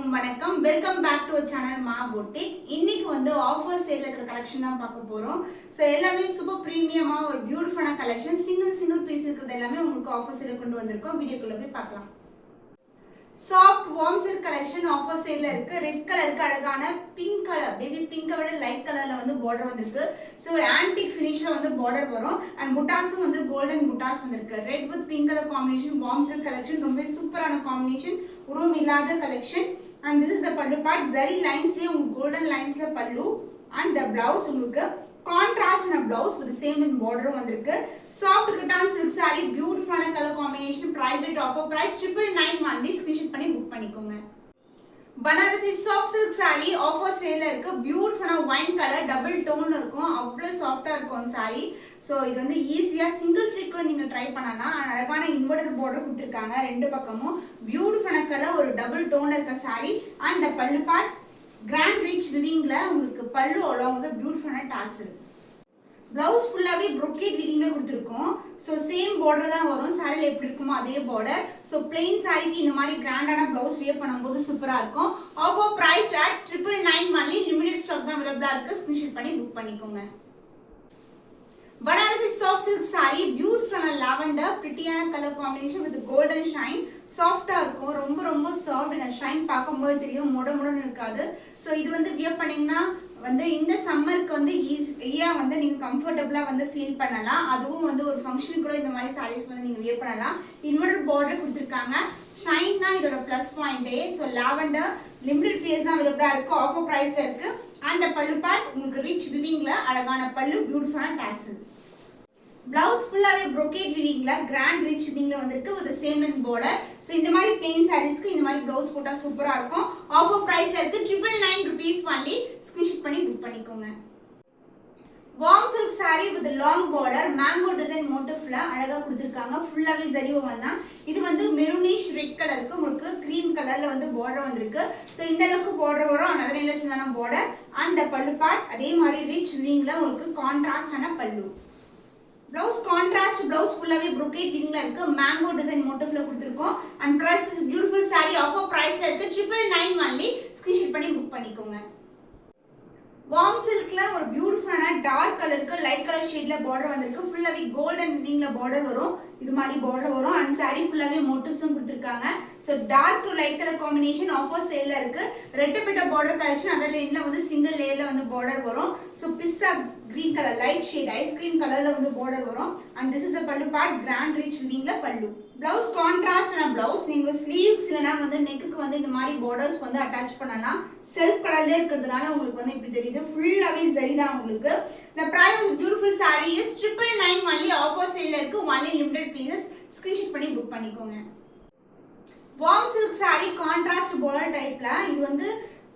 எல்லாருக்கும் வணக்கம். Welcome back to channel மா பொட்டிக். இன்னைக்கு வந்து ஆஃபர் சேல்ல இருக்கிற கலெக்ஷன் தான் பார்க்க போறோம். ஸோ எல்லாமே சூப்பர் ப்ரீமியமா ஒரு பியூட்டிஃபுல்லான கலெக்ஷன், சிங்கிள் பீஸ் இருக்கிறது எல்லாமே உங்களுக்கு ஆஃபர் சேல்ல கொண்டு வந்திருக்கோம். வீடியோக்குள்ள போய் பார்க்கலாம். Soft warm silk collection offer சேல்ல இருக்கு. ரெட் கலருக்கு அழகான பிங்க் கலர், பேபி பிங்கை விட லைட் கலர்ல வந்து பார்டர் வந்திருக்கு. ஸோ ஆன்டிக் ஃபினிஷ்ல வந்து பார்டர் வரும். அண்ட் புட்டாஸும் வந்து கோல்டன் புட்டாஸ் வந்திருக்கு. Red with pink colour combination warm silk collection, ரொம்ப சூப்பரான காம்பினேஷன், உருவம் இல்லாத collection. And this is the பல்லு பார்ட். ஜரி லைன்ஸ்லயே உங்களுக்கு கோல்டன் லைன்ஸ்ல பல்லு. அண்ட் த பிளவுஸ் உங்களுக்கு கான்ட்ராஸ்டான பிளவுஸ் வித் சேம் வித் பார்டரும் வந்திருக்கு. சாஃப்ட் கட்டான் சில்க் saree, பியூட்டிஃபுல்லான colour combination. Price rate offer price 999 only. Screenshot பண்ணி புக் பண்ணிக்கோங்க. Banarasi soft silk saree offer சேல்ல இருக்கு. பியூட்டிஃபுல்லான ஒயின் கலர் டபுள் டோன்ல இருக்கும். அவ்வளவு சாஃப்ட்டா இருக்கும் saree. சோ இது வந்து ஈஸியா சிங்கிள் ஃபிட் கூட நீங்க ட்ரை பண்ணலாம். அழகான இன்வெர்டட் பார்டர் கொடுத்திருக்காங்க ரெண்டு பக்கமும். பியூட்டிஃபுல்லான கலர், ஒரு டபுள் டோன்ல இருக்க saree. அண்ட் த பல்லு பார்ட் கிராண்ட் ரிச் விவிங்ல உங்களுக்கு பல்லு along with பியூட்டிஃபுல்லான டாசல். பிளவுஸ் ஃபுல்லாவே brocade வீவிங்ல கொடுத்திருக்கோம். சோ சேம் பார்டர் தான் வரும். சாரில எப்படி இருக்குமோ அதே பார்டர். சோ plain சாரிக்கு இந்த மாதிரி கிராண்டான பிளவுஸ் வியர் பண்ணும்போது சூப்பரா இருக்கும். Offer price at 999 only. Limited stock தான் அவைலபிளா இருக்கு. ஸ்கிரீன்ஷாட் பண்ணி புக் பண்ணிக்கோங்க. பனாரசி சாஃப்ட் சில்க் saree, பியூட்டிஃபுல்லான லாவெண்டர், பிரிட்டியான colour combination with golden shine. சாஃப்ட்டா இருக்கும். ரொம்ப சாஃப்ட். இந்த ஷைன் பார்க்கும்போது தெரியும், முடமுடன்னு இருக்காது. சோ இது வந்து வியர் பண்ணீங்கன்னா வந்து இந்த சம்மருக்கு வந்து ஈஸியா வந்து நீங்க கம்ஃபர்ட்டபிளா வந்து ஃபீல் பண்ணலாம். அதுவும் வந்து ஒரு ஃபங்க்ஷன் கூட இந்த மாதிரி sarees வந்து நீங்க வியர் பண்ணலாம். இன்வெர்டட் பார்டர் கொடுத்திருக்காங்க. ஷைன் தான் இதோட ப்ளஸ் பாயிண்டே. சோ லாவெண்டர் லிமிடெட் பீஸ் தான் அவைலபிளா இருக்கு. ஆஃபர் பிரைஸ்ல இருக்கு. அந்த பல்லு பார்ட் உங்களுக்கு ரிச் விவிங்ல அழகான பல்லு, பியூட்டிஃபுல்லான டாசல். பிளவுஸ் ஃபுல்லாவே brocade வீவிங்ல கிராண்ட் ரிச் வீவிங்ல வந்திருக்கு with the same with border. So இந்த மாதிரி plain sareesக்கு இந்த மாதிரி பிளவுஸ் போட்டா சூப்பரா இருக்கும். ஆஃபர் பிரைஸ்ல இருக்கு. 999 rupees ஒன்லி. ஸ்கிரீன்ஷாட் பண்ணி புக் பண்ணிக்கோங்க. Warm silk saree with long border, mango design motifல அழகா கொடுத்திருக்காங்க. ஃபுல்லாவே ஜரி ஓவன் தான். இது வந்து மெரூனிஷ் ரெட் கலருக்கு உங்களுக்கு கிரீம் கலர்ல வந்து border வந்திருக்கு. சோ இந்த அளவுக்கு border வரும். another நல்ல சின்னதான border. and the பல்லு பார்ட் அதே மாதிரி ரிச் வீவிங்ல உங்களுக்கு கான்ட்ராஸ்டான பல்லு. Blouse contrast blouse ஃபுல்லாவே brocade வீவிங்ல இருக்கு. mango design motifல கொடுத்திருக்கோம். and price is beautiful saree offer priceல இருக்கு. 999 ஒன்லி. ஸ்கிரீன்ஷாட் பண்ணி புக் பண்ணிக்கோங்க. warm silkல ஒரு பியூட்டிஃபுல்லான டார்க் கலருக்கு லைட் கலர் ஷேட்ல பார்டர் வந்திருக்கு. ஃபுல்லாவே கோல்டன் வீவிங்ல பார்டர் வரும். இது மாதிரி பார்டர் வரும். and saree ஃபுல்லாவே motifsம் கொடுத்திருக்காங்க. so dark to light color combination offer சேல்ல இருக்கு. ரெட்டபிட்ட பார்டர் கலெக்ஷன் அதர் லைன்ல வந்து சிங்கிள் லேயர்ல வந்து பார்டர் வரும். so pizza green color light shade ice cream கலர்ல வந்து border வரும். and this is a pallu part, grand rich weavingல pallu. blouse contrast ஆன blouse. நீங்க sleeves இல்லனா வந்து neckக்கு வந்து இந்த மாதிரி borders வந்து attach பண்ணலாம். self கலர்ல இருக்குறதுனால உங்களுக்கு வந்து இப்படி தெரியுது. ஃபுல்லாவே ஜரி தான் உங்களுக்கு. the price of beautiful saree is 999 only. offer sale இருக்கு. only limited pieces. screenshot பண்ணி book பண்ணிக்கோங்க. warm silk saree contrast border typeல இது வந்து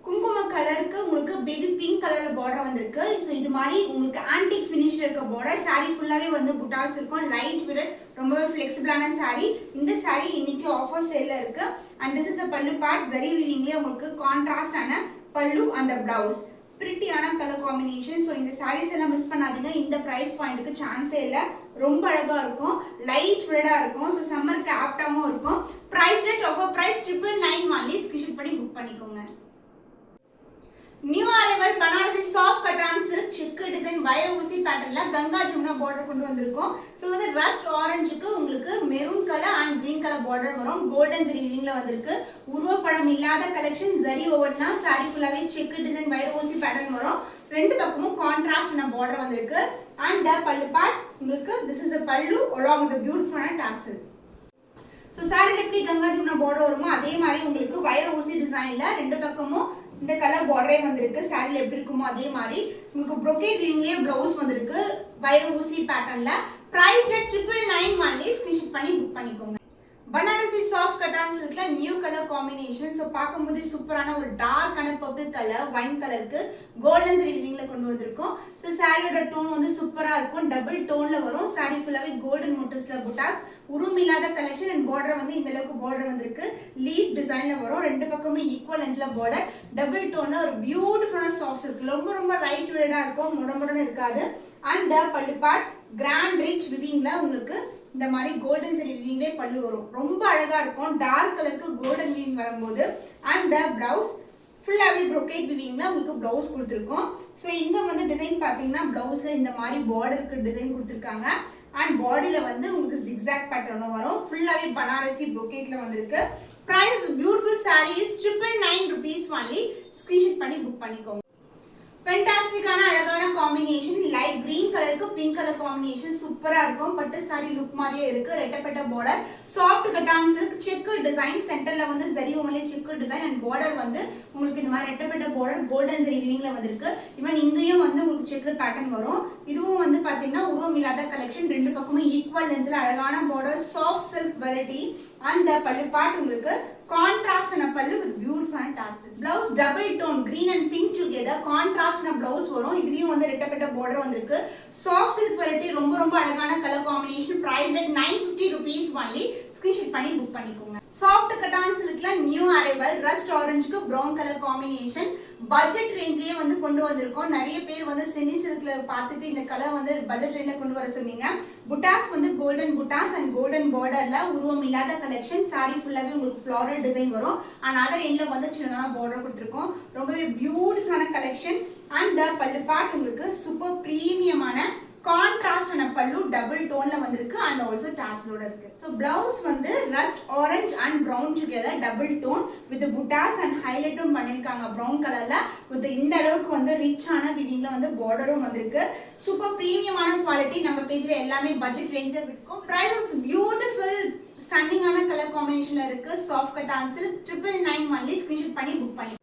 குங்கும கலருக்கு உங்களுக்கு பேபி பிங்க் கலர்ல பார்டர் வந்திருக்கு. சோ இது மாதிரி உங்களுக்கு ஆன்டிக் ஃபினிஷ்ல இருக்க பார்டர். saree ஃபுல்லாவே வந்து புட்டாஸ் இருக்கும். லைட் வெயிட், ரொம்பவே ஃப்ளெக்சிபிளான saree. இந்த saree இன்னைக்கு ஆஃபர் சேல்ல இருக்கு. and this is a pallu part. zari weavingல உங்களுக்கு கான்ட்ராஸ்டான பல்லு and the blouse. பிரிட்டியான கலர் காம்பினேஷன். சோ இந்த sarees எல்லாம் மிஸ் பண்ணாதீங்க. இந்த பிரைஸ் பாயிண்ட்க்கு சான்ஸே இல்ல. ரொம்ப அழகா இருக்கும். லைட் வெயிட்டா இருக்கும். சோ சம்மருக்கு ஆப்டாவும் இருக்கும். Price rate offer price 999 only. Screenshot பண்ணி புக் பண்ணிக்கோங்க. New arrival Banarasi soft cotton silk check design வைர ஊசி பேட்டர்ன்ல கங்கா ஜமுனா பார்டர் கொண்டு வந்திருக்கோம். சோ வந்து ரஸ்ட் ஆரஞ்சுக்கு உங்களுக்கு maroon colour and green colour border வரும். கோல்டன் ஜரி வீவிங்ல வந்திருக்கு. உருவப்படம் இல்லாத கலெக்ஷன். ஜரி ஓவன் தான். saree ஃபுல்லாவே செக் டிசைன் வைர ஊசி பேட்டர்ன் வரும். ரெண்டு பக்கமும் கான்ட்ராஸ்டான பார்டர் வந்திருக்கு. and the பல்லு பார்ட் உங்களுக்கு this is a pallu along with the beautiful tassel. So சாரில எப்படி கங்கா ஜமுனா பார்டர் வருமோ அதே மாதிரி உங்களுக்கு வைர ஊசி டிசைன்ல ரெண்டு பக்கமும் இந்த கலர் பார்டரே வந்திருக்கு. சாரில எப்படி இருக்குமோ அதே மாதிரி உங்களுக்கு brocade வீவிங்லயே பிளவுஸ் வந்திருக்கு. வைர ஊசி பேட்டர்ன்ல. Price rate 999 only. ஸ்கிரீன்ஷாட் பண்ணி புக் பண்ணிக்கோங்க. பனாரசி சாஃப்ட் கட்டான் சில்க்ல நியூ கலர் காம்பினேஷன். சோ பாக்கும்போது சூப்பரான ஒரு டார்க்கான பர்பிள் கலர் வைன் கலருக்கு கோல்டன் ஜரி வீவிங்ல கொண்டு வந்திருக்கோம். சோ சாரியோட டோன் வந்து சூப்பரா இருக்கும். டபுள் டோன்ல வரும். saree ஃபுல்லாவே கோல்டன் மோட்டிவ்ஸ்ல புட்டாஸ், உருவம் இல்லாத கலெக்ஷன். அண்ட் பார்டர் வந்து இந்த அளவுக்கு பார்டர் வந்திருக்கு. லீஃப் டிசைன்ல வரும். ரெண்டு பக்கமும் ஈக்குவல் லென்த்ல பார்டர். டபுள் டோன்ல ஒரு பியூட்டிஃபுல்லான சாஃப்ட் சில்க். ரொம்ப லைட் வெயிட்டா இருக்கும். முடமுடன்னு இருக்காது. and the பல்லு பார்ட் கிராண்ட் ரிச் விவிங்ல உங்களுக்கு இந்த மாதிரி கோல்டன் சரி வீவிங்லே பல்லு வரும். ரொம்ப அழகா இருக்கும். டார்க் கலருக்கு கோல்டன் வீவிங் வரும்போது அண்ட் த பிளவுஸ் ஃபுல்லாகவே ப்ரொக்கேட் வீவிங்ல உங்களுக்கு பிளவுஸ் கொடுத்துருக்கோம். ஸோ இங்கே வந்து டிசைன் பார்த்தீங்கன்னா பிளவுஸ்ல இந்த மாதிரி பார்டருக்கு டிசைன் கொடுத்துருக்காங்க. அண்ட் பாடியில வந்து உங்களுக்கு ஜிக்ஸாக் பேட்டர்னும் வரும். ஃபுல்லாகவே பனாரசி ப்ரொக்கேட்ல வந்திருக்கு. Price beautiful sarees 999 rupees only. Screenshot பண்ணி புக் பண்ணிக்கோங்க. ஃபென்டாஸ்டிக்கான அழகான காம்பினேஷன். லைட் கிரீன் கலருக்கு பிங்க் கலர் காம்பினேஷன் சூப்பரா இருக்கும். பட்டு சாரி லுக் மாதிரியே இருக்கு. ரெட்டப்பட்ட border, soft cotton silk, check design, சென்டர்ல வந்து ஜரி ஓவன்ல செக் டிசைன் அண்ட் பார்டர் வந்து உங்களுக்கு இந்த மாதிரி ரெட்டப்பட்ட பார்டர் கோல்டன் ஜரி வீவிங்ல வந்திருக்கு. ஈவன் இங்கேயும் வந்து உங்களுக்கு செக் பேட்டர்ன் வரும். இதுவும் வந்து பாத்தீங்கன்னா உருவம் இல்லாத கலெக்ஷன். ரெண்டு பக்கமும் ஈக்குவல் லென்த்ல அழகான பார்டர், சாஃப்ட் சில்க் வெரைட்டி. அந்த பல்லு பார்ட் உங்களுக்கு கான்ட்ராஸ்ட் ஆன pallu with beautiful tassel. Blouse double tone green and pink together contrast ஆன பிளவுஸ் வரும். இதுலயும் வந்து ரெட்டப்பட்ட பார்டர் வந்திருக்கு. சாஃப்ட் சில்க் வெரைட்டி, ரொம்ப ரொம்ப அழகான colour combination. Price rate 950 rupees only. Screenshot பண்ணி புக் பண்ணிக்கோங்க. சாஃப்ட் கட்டான் சில்க்ல நியூ அரைவல் ரஸ்ட் ஆரஞ்சுக்கு பிரவுன் கலர் காம்பினேஷன். பட்ஜெட் ரேஞ்சிலேயே வந்து கொண்டு வந்திருக்கோம். நிறைய பேர் வந்து செமி சில்க்ல பார்த்துட்டு இந்த கலர் வந்து பட்ஜெட் ரேஞ்சில் கொண்டு வர சொன்னீங்க. புட்டாஸ் வந்து கோல்டன் புட்டாஸ் அண்ட் கோல்டன் பார்டர்ல உருவம் இல்லாத கலெக்ஷன். சாரி ஃபுல்லாவே உங்களுக்கு ஃப்ளாரல் டிசைன் வரும். அண்ட் அதர் எண்ட்ல வந்து சின்னதான பார்டர் கொடுத்துருக்கோம். ரொம்பவே பியூட்டிஃபுல்லான கலெக்ஷன். அண்ட் பல்லு பார்ட் உங்களுக்கு சூப்பர் பிரீமியமான கான்ட்ராஸ்ட் ஆன பல்லு டபுள் டோன்ல வந்திருக்கு அண்ட் ஆல்சோ டாசலோட இருக்கு. ஸோ பிளவுஸ் வந்து rust orange and brown together double tone with புட்டாஸ் அண்ட் ஹைலைட்டும் பண்ணிருக்காங்க ப்ரௌன் கலர்ல. வித் இந்த அளவுக்கு வந்து ரிச்சான வீவிங்ல வந்து பார்டரும் வந்திருக்கு. சூப்பர் பிரீமியமான குவாலிட்டி. நம்ம பேஜ்ல எல்லாமே பட்ஜெட் ரேஞ்சில் இருக்கும். பிரைஸ் பியூட்டிஃபுல் ஸ்டன்னிங்கான கலர் காம்பினேஷன்ல இருக்கு. Soft cotton silk 999 only. Screenshot பண்ணி புக் பண்ணி.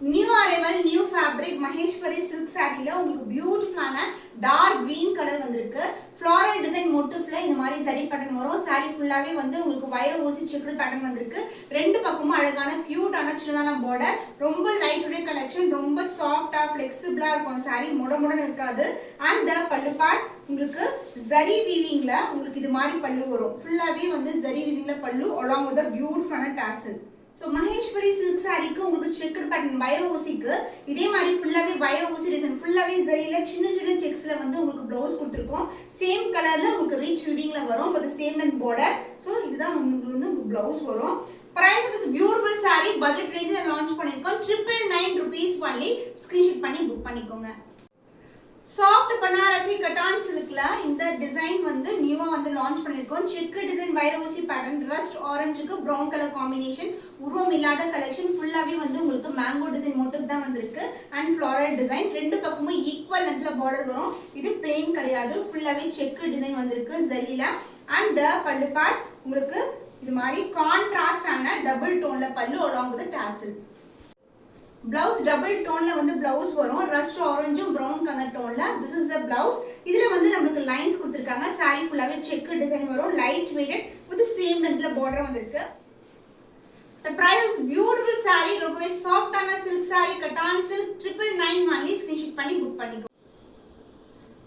New arrival new fabric Maheshwari silk சாரியில உங்களுக்கு பியூட்டிஃபுல்லான டார்க் கிரீன் கலர் வந்திருக்கு. ஃப்ளாரல் டிசைன் மோட்டிவ்ல இந்த மாதிரி சரி பேட்டர்ன் வரும். சாரி ஃபுல்லாவே வந்து உங்களுக்கு வைர ஊசி செக்குடு பேட்டர்ன் வந்திருக்கு. ரெண்டு பக்கமும் அழகான கியூட்டான சின்னதான பார்டர். ரொம்ப லைட் வெயிட் கலெக்ஷன். ரொம்ப சாஃப்டா ஃபிளெக்சிபிளா இருக்கும். சாரி முடமுடன் இருக்காது. அண்ட் பல்லு பார்ட் உங்களுக்கு ஜரி வீவிங்ல உங்களுக்கு இது மாதிரி பல்லு வரும். ஃபுல்லாவே வந்து ஜரி வீவிங்ல பல்லு அலாங் வித் பியூட்டிஃபுல்லான டாசல். ஸோ மகேஸ்வரி சில்க் சாரிக்கு உங்களுக்கு செக்குடு பேட்டர்ன் வைர ஊசிக்கு இதே மாதிரி ஃபுல்லாவே வைர ஊசி டிசைன் ஃபுல்லாவே ஜரியில சின்ன சின்ன செக்ஸ்ல வந்து உங்களுக்கு பிளவுஸ் கொடுத்துருக்கோம். சேம் கலர்ல உங்களுக்கு ரிச் வீவிங்ல வரும். With same length border. So இதுதான் உங்களுக்கு வந்து பிளவுஸ் வரும். Price is beautiful sari. Budget ரேஞ்சில லான்ச் பண்ணிருக்கோம். 999 rupees only. ஸ்கிரீன்ஷாட் பண்ணி புக் பண்ணிக்கோங்க. சாஃப்ட் பனாரசி கட்டான் சில்க்ல இந்த டிசைன் வந்து நியூவா வந்து லான்ச் பண்ணிருக்கோம். செக் டிசைன் வைர ஊசி பேட்டர்ன் ரஸ்ட் ஆரஞ்சுக்கு பிரவுன் கலர் காம்பினேஷன். உருவம் இல்லாத கலெக்ஷன். ஃபுல்லாவே வந்து உங்களுக்கு மேங்கோ டிசைன் மோட்டிவ் தான் வந்திருக்கு. And floral design. ரெண்டு பக்கமும் ஈக்குவல் லென்த்ல பார்டர் வரும். இது பிளெயின் கிடையாது. ஃபுல்லாவே செக் டிசைன் வந்திருக்கு ஜரியில. அண்ட் பல்லு பார்ட் உங்களுக்கு இது மாதிரி கான்ட்ராஸ்ட் ஆன டபுள் டோன்ல pallu along with tassel. Blouse double டோன்ல வந்து பிளவுஸ் வரும். ரஸ்ட் ஆரஞ்சும் பிரவுன் கலர் டோன்ல. This is the blouse. இதுல வந்து நமக்கு லைன்ஸ் கொடுத்திருக்காங்க. சாரி ஃபுல்லாவே செக் டிசைன் வரும். லைட் வெயிட்டட் வித் சேம் லென்த்ல பார்டர் வந்திருக்கு. The price is beautiful saree. ரொம்பவே சாஃப்ட்டான silk saree cotton silk 999 only. Screenshot பண்ணி புக் பண்ணிக்கோ.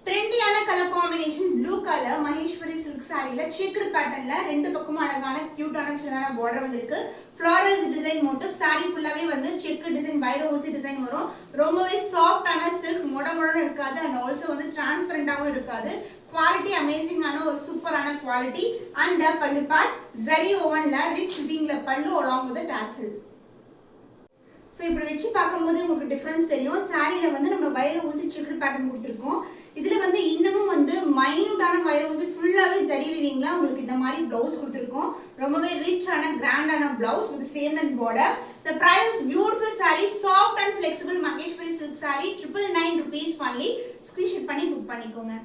ட்ரெண்டியான colour combination blue colour Maheshwari silk சாரியில செக்குடு பேட்டர்ன்ல ரெண்டு பக்கமும் அழகான கியூட்டான சின்னதான பார்டர் வந்திருக்கு. Floral design motive. சாரி ஃபுல்லாவே வந்து செக் டிசைன் வைர ஊசி டிசைன் வரும். ரொம்பவே சாஃப்டான சில்க் முடமுடன் இருக்காது. அண்ட் ஆல்சோ வந்து டிரான்ஸ்பரண்டாவும் இருக்காது. குவாலிட்டி அமேசிங்கான ஒரு சூப்பரான குவாலிட்டி. அண்ட் பல்லு பார்ட் ஜரி ஓவன்ல ரிச் வீவிங்ல பல்லு அலாங் வித் டாசல். ஸோ இப்படி வச்சு பார்க்கும்போது உங்களுக்கு டிஃப்ரென்ஸ் தெரியும். சாரியில வந்து நம்ம வைர ஊசி செக்குடு பேட்டர்ன் கொடுத்துருக்கோம். இதுல வந்து இன்னமும் வந்து மைனூட்டான வைர ஊசி ஃபுல்லாவே ஜரி வீவிங்ல உங்களுக்கு இந்த மாதிரி பிளவுஸ் கொடுத்துருக்கோம். ரொம்பவே ரிச்சான கிராண்டான blouse with same length border. The price is beautiful saree, soft and flexible Maheshwari silk saree 999 rupees only. Screenshot பண்ணி புக் பண்ணிக்கோங்க.